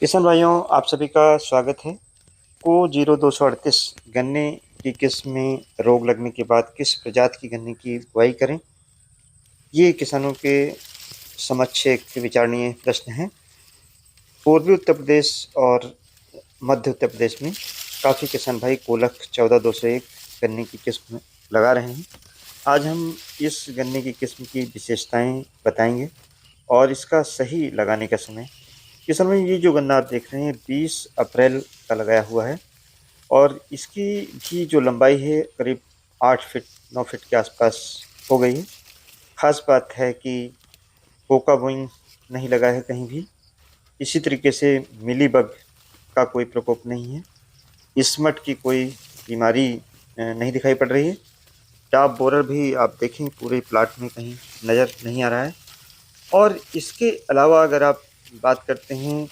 किसान भाइयों, आप सभी का स्वागत है। को 0238 गन्ने की किस्म में रोग लगने के बाद किस प्रजाति की गन्ने की बुआई करें, ये किसानों के समक्ष एक विचारणीय प्रश्न है। पूर्वी उत्तर प्रदेश और मध्य उत्तर प्रदेश में काफ़ी किसान भाई कोलख 14201 गन्ने की किस्म लगा रहे हैं। आज हम इस गन्ने की किस्म की विशेषताएं बताएंगे और इसका सही लगाने का समय। किसान भाई, ये जो गन्ना आप देख रहे हैं 20 अप्रैल का लगाया हुआ है और इसकी भी जो लंबाई है करीब 8 फीट 9 फीट के आसपास हो गई है। खास बात है कि पोका बोइंग नहीं लगा है कहीं भी। इसी तरीके से मिली बग का कोई प्रकोप नहीं है। स्मट की कोई बीमारी नहीं दिखाई पड़ रही है। टॉप बोरर भी आप देखें पूरे प्लाट में कहीं नज़र नहीं आ रहा है। और इसके अलावा अगर आप बात करते हैं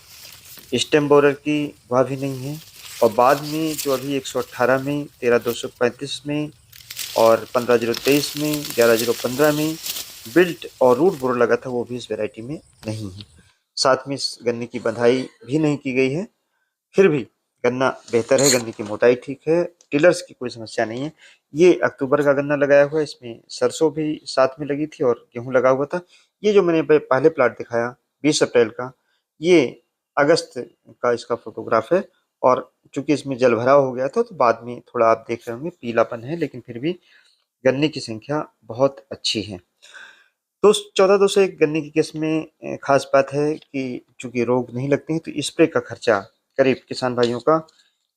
स्टेम बोरर की, वह भी नहीं है। और बाद में जो अभी 118 में, 13235 में और 15023 में, 11015 में बिल्ट और रूट बोरर लगा था, वो भी इस वैरायटी में नहीं है। साथ में इस गन्ने की बंधाई भी नहीं की गई है। फिर भी गन्ना बेहतर है, गन्ने की मोटाई ठीक है, टिलर्स की कोई समस्या नहीं है। ये अक्टूबर का गन्ना लगाया हुआ है, इसमें सरसों भी साथ में लगी थी और गेहूं लगा हुआ था। ये जो मैंने पहले प्लाट दिखाया 20 अप्रैल का, ये अगस्त का इसका फोटोग्राफ है। और चूंकि इसमें जल भराव हो गया था तो बाद में थोड़ा आप देख रहे होंगे पीलापन है, लेकिन फिर भी गन्ने की संख्या बहुत अच्छी है। तो 14-201 गन्ने की किस्म में खास बात है कि चूंकि रोग नहीं लगते हैं तो स्प्रे का खर्चा करीब किसान भाइयों का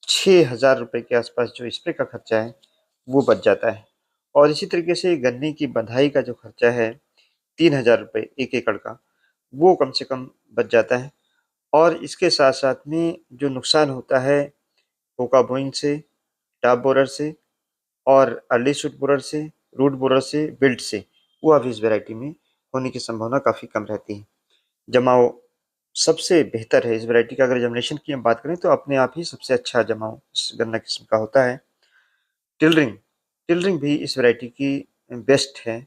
6,000 रुपये के आसपास जो स्प्रे का खर्चा है वो बच जाता है। और इसी तरीके से गन्ने की बंधाई का जो खर्चा है 3,000 रुपये 1 एकड़ का, वो कम से कम बच जाता है। और इसके साथ साथ में जो नुकसान होता है कोका बोइंग से, टॉप बोरर से और अर्ली शूट बोरर से, रूट बोरर से, बिल्ट से, वो अभी इस वैरायटी में होने की संभावना काफ़ी कम रहती है। जमाव सबसे बेहतर है इस वैरायटी का। अगर जर्मिनेशन की हम बात करें तो अपने आप ही सबसे अच्छा जमाव इस गन्ना किस्म का होता है। टिलरिंग टिलरिंग भी इस वैरायटी की बेस्ट है।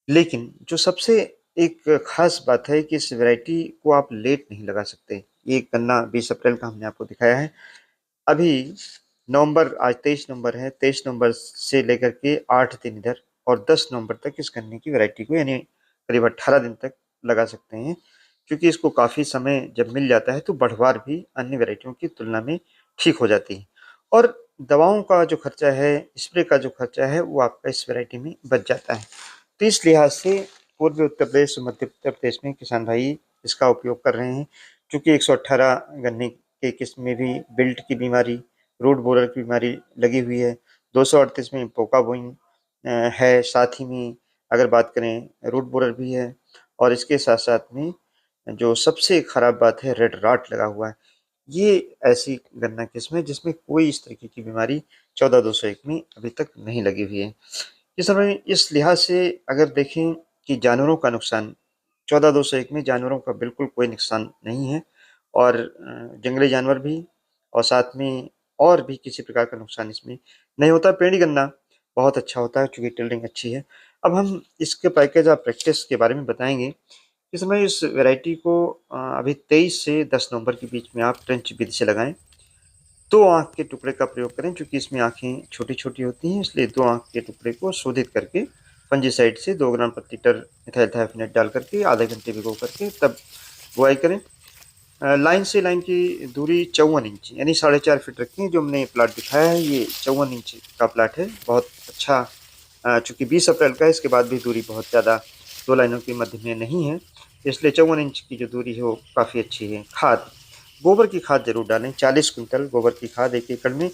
लेकिन जो सबसे एक खास बात है कि इस वैरायटी को आप लेट नहीं लगा सकते। ये गन्ना 20 अप्रैल का हमने आपको दिखाया है। अभी नवंबर, आज 23 नवंबर है, 23 नवंबर से लेकर के 8 दिन इधर और 10 नवंबर तक इस गन्ने की वैरायटी को, यानी करीब 18 दिन तक लगा सकते हैं। क्योंकि इसको काफ़ी समय जब मिल जाता है तो बढ़वार भी अन्य वैरायटियों की तुलना में ठीक हो जाती है। और दवाओं का जो खर्चा है, स्प्रे का जो खर्चा है, वो आपका इस वैरायटी में बच जाता है। तो इस लिहाज से पूर्वी उत्तर प्रदेश और मध्य उत्तर प्रदेश में किसान भाई इसका उपयोग कर रहे हैं। क्योंकि 118 गन्ने के किस्म में भी बिल्ट की बीमारी, रूट बोरर की बीमारी लगी हुई है। 238 में पोका बोइंग है। साथ ही में अगर बात करें रूट बोरर भी है। और इसके साथ साथ में जो सबसे खराब बात है, रेड राट लगा हुआ है। ये ऐसी गन्ना किस्म है जिसमें कोई इस तरीके की बीमारी 14-201 में अभी तक नहीं लगी हुई है। इस समय इस लिहाज से अगर देखें कि जानवरों का नुकसान 14-201 में जानवरों का बिल्कुल कोई नुकसान नहीं है। और जंगली जानवर भी और साथ में और भी किसी प्रकार का नुकसान इसमें नहीं होता। पेड़ी गन्ना बहुत अच्छा होता है चूँकि टिल्डिंग अच्छी है। अब हम इसके पैकेज और प्रैक्टिस के बारे में बताएंगे। इस समय इस वैरायटी को अभी 23 से 10 नवंबर के बीच में आप ट्रेंच विधि से लगाएं। 2 आँख के टुकड़े का प्रयोग करें, चूँकि इसमें आँखें छोटी-छोटी होती हैं, इसलिए 2 आँख के टुकड़े को शोधित करके फंजीसाइड से 2 ग्राम प्रति लीटर इथाइल थायोफेनेट डाल करके आधे घंटे भिगो करके तब बुआई करें। लाइन से लाइन की दूरी 54 इंच यानी 4.5 फीट रखें। जो हमने प्लाट दिखाया है ये 54 इंच का प्लाट है, बहुत अच्छा। चूँकि 20 अप्रैल का है, इसके बाद भी दूरी बहुत ज़्यादा 2 लाइनों के मध्य में नहीं है, इसलिए 54 इंच की जो दूरी है वो काफ़ी अच्छी है। खाद, गोबर की खाद ज़रूर डालें। 40 कुंटल गोबर की खाद 1 एकड़ में,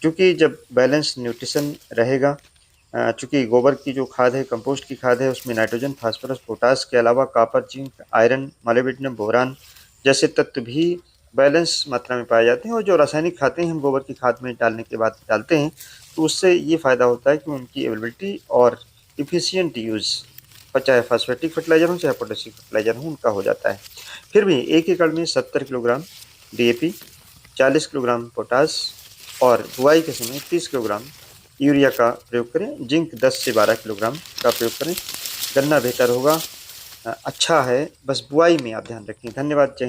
क्योंकि जब बैलेंस न्यूट्रिशन रहेगा, चूँकि गोबर की जो खाद है, कंपोस्ट की खाद है, उसमें नाइट्रोजन, फास्फोरस, पोटास के अलावा copper, zinc, iron, molybdenum, boron जैसे तत्व भी बैलेंस मात्रा में पाए जाते हैं। और जो रासायनिक खादें हम गोबर की खाद में डालने के बाद डालते हैं तो उससे ये फ़ायदा होता है कि उनकी अवेलेबिलिटी और इफ़िशिएंट यूज़, चाहे फॉस्फेटिक फर्टिलाइज़र हो चाहे पोटेशियम फर्टिलाइज़र हो, उनका हो जाता है। फिर भी 1 एकड़ में 70 किलोग्राम डीएपी, 40 किलोग्राम पोटाश और बुआई के समय 30 किलोग्राम यूरिया का प्रयोग करें। जिंक 10 से 12 किलोग्राम का प्रयोग करें। गन्ना बेहतर होगा। अच्छा है, बस बुआई में आप ध्यान रखें। धन्यवाद। जय हिंद।